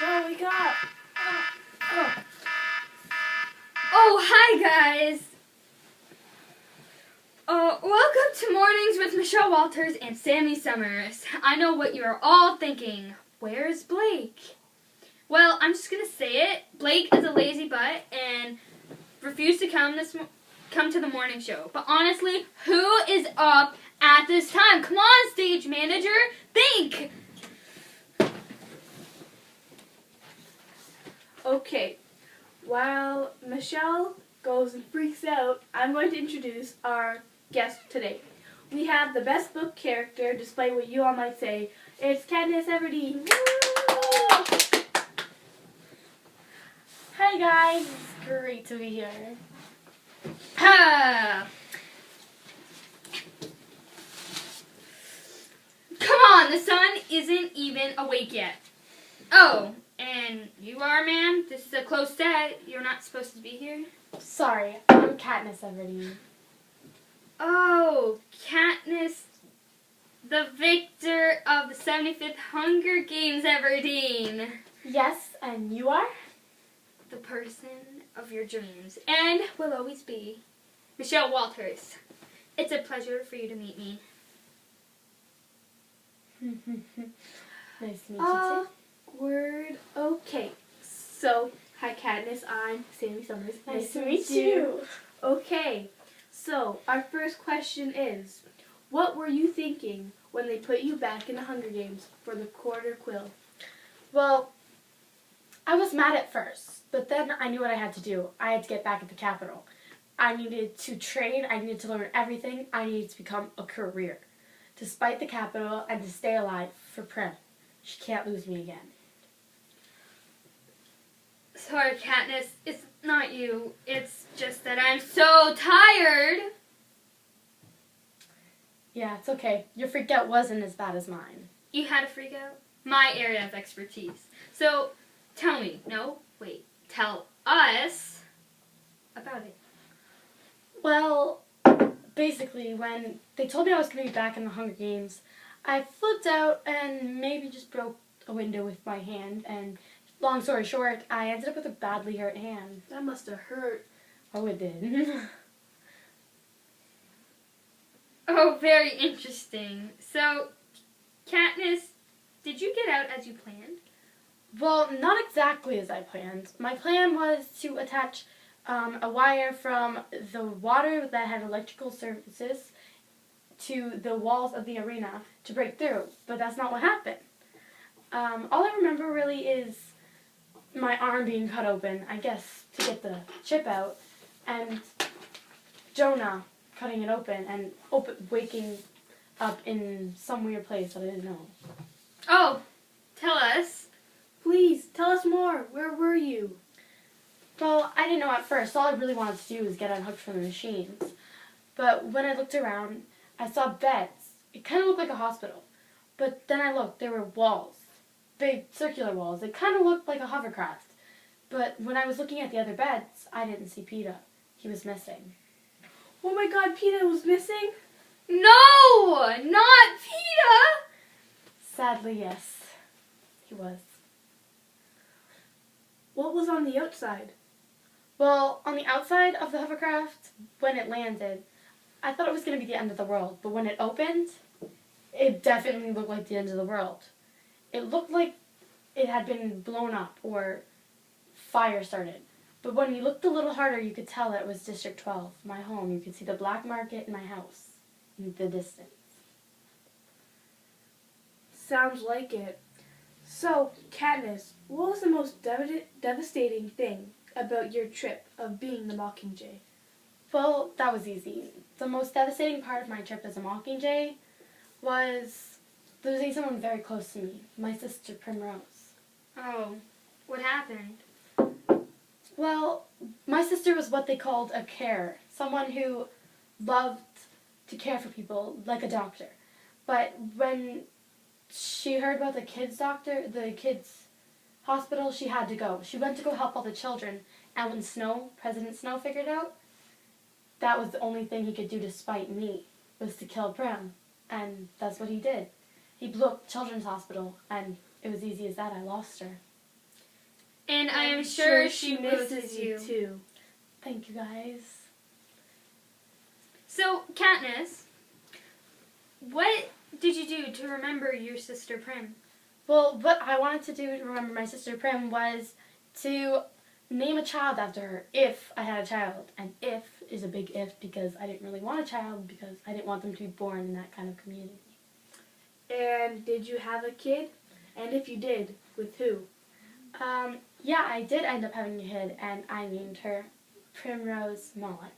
Michelle, wake up! Oh, hi guys! Welcome to Mornings with Michelle Walters and Sammy Summers. I know what you're all thinking. Where's Blake? Well, I'm just gonna say it. Blake is a lazy butt and refused to come to the morning show. But honestly, who is up at this time? Come on, stage manager, think! Okay, while Michelle goes and freaks out, I'm going to introduce our guest today. We have the best book character, despite what you all might say. It's Katniss Everdeen. Woo! Hi guys, it's great to be here. Ha! Come on, the sun isn't even awake yet. Oh, and you are, ma'am? This is a close set. You're not supposed to be here. Sorry, I'm Katniss Everdeen. Oh, Katniss, the victor of the 75th Hunger Games, Everdeen. Yes, and you are? The person of your dreams, and will always be, Michelle Walters. It's a pleasure for you to meet me. Nice to meet you too. Word. Okay. So, hi Katniss, I'm Sammy Summers. Nice to meet you. Okay. So, our first question is, what were you thinking when they put you back in the Hunger Games for the quarter quill? Well, I was mad at first, but then I knew what I had to do. I had to get back at the Capitol. I needed to train, I needed to learn everything, I needed to become a career. To fight the Capitol and to stay alive for Prim. She can't lose me again. Sorry, Katniss, it's not you. It's just that I'm so tired. Yeah, it's okay. Your freak out wasn't as bad as mine. You had a freak out? My area of expertise. So, tell me, tell us about it. Well, basically, when they told me I was going to be back in the Hunger Games, I flipped out and maybe just broke a window with my hand. And long story short, I ended up with a badly hurt hand. That must have hurt. Oh, it did. Oh, very interesting. So, Katniss, did you get out as you planned? Well, not exactly as I planned. My plan was to attach a wire from the water that had electrical services to the walls of the arena to break through, but that's not what happened. All I remember really is my arm being cut open, I guess, to get the chip out, and Jonah cutting it open and waking up in some weird place that I didn't know. Oh, tell us. Please, tell us more. Where were you? Well, I didn't know at first. All I really wanted to do was get unhooked from the machines. But when I looked around, I saw beds. It kind of looked like a hospital. But then I looked, there were walls. Big circular walls. It kind of looked like a hovercraft. But when I was looking at the other beds, I didn't see Peeta. He was missing. Oh my god, Peeta was missing? No! Not Peeta! Sadly, yes. He was. What was on the outside? Well, on the outside of the hovercraft, when it landed, I thought it was going to be the end of the world. But when it opened, it definitely looked like the end of the world. It looked like it had been blown up or fire started. But when you looked a little harder, you could tell that it was District 12, my home. You could see the black market in my house in the distance. Sounds like it. So, Katniss, what was the most devastating thing about your trip of being the Mockingjay? Well, that was easy. The most devastating part of my trip as a Mockingjay was losing someone very close to me, my sister Primrose. Oh, what happened? Well, my sister was what they called a carer, someone who loved to care for people like a doctor. But when she heard about the kids' hospital, she had to go. She went to go help all the children, and when President Snow figured out, that was the only thing he could do to spite me, was to kill Prim. And that's what he did. He blew up Children's Hospital, and it was easy as that. I lost her. And I am I'm sure she misses you. too. Thank you, guys. So, Katniss, what did you do to remember your sister Prim? Well, what I wanted to do to remember my sister Prim was to name a child after her if I had a child. And if is a big if because I didn't really want a child because I didn't want them to be born in that kind of community. And did you have a kid? And if you did, with who? Yeah, I did end up having a kid, and I named her Primrose Moloch.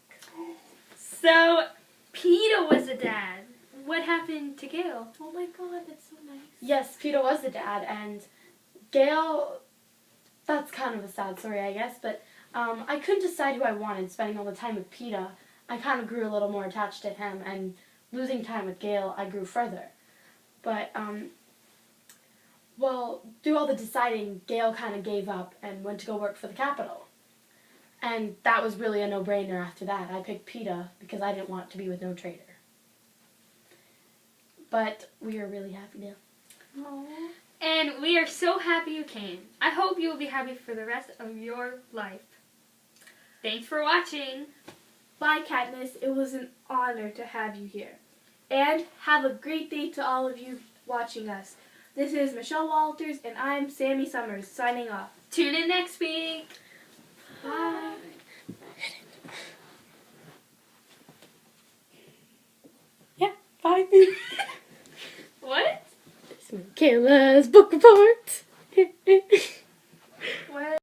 So, Peeta was the dad. What happened to Gale? Oh my god, that's so nice. Yes, Peter was the dad, and Gale, that's kind of a sad story, I guess, but I couldn't decide who I wanted spending all the time with Peeta. I kind of grew a little more attached to him, and losing time with Gale, I grew further. But, well, through all the deciding, Gale kind of gave up and went to go work for the Capitol. And that was really a no-brainer after that. I picked Peeta because I didn't want to be with no traitor. But we are really happy now. Aww. And we are so happy you came. I hope you will be happy for the rest of your life. Thanks for watching. Bye, Katniss. It was an honor to have you here. And have a great day to all of you watching us. This is Michelle Walters, and I'm Sammy Summers, signing off. Tune in next week. Bye. Yeah, bye. What? Mikayla's book report. What?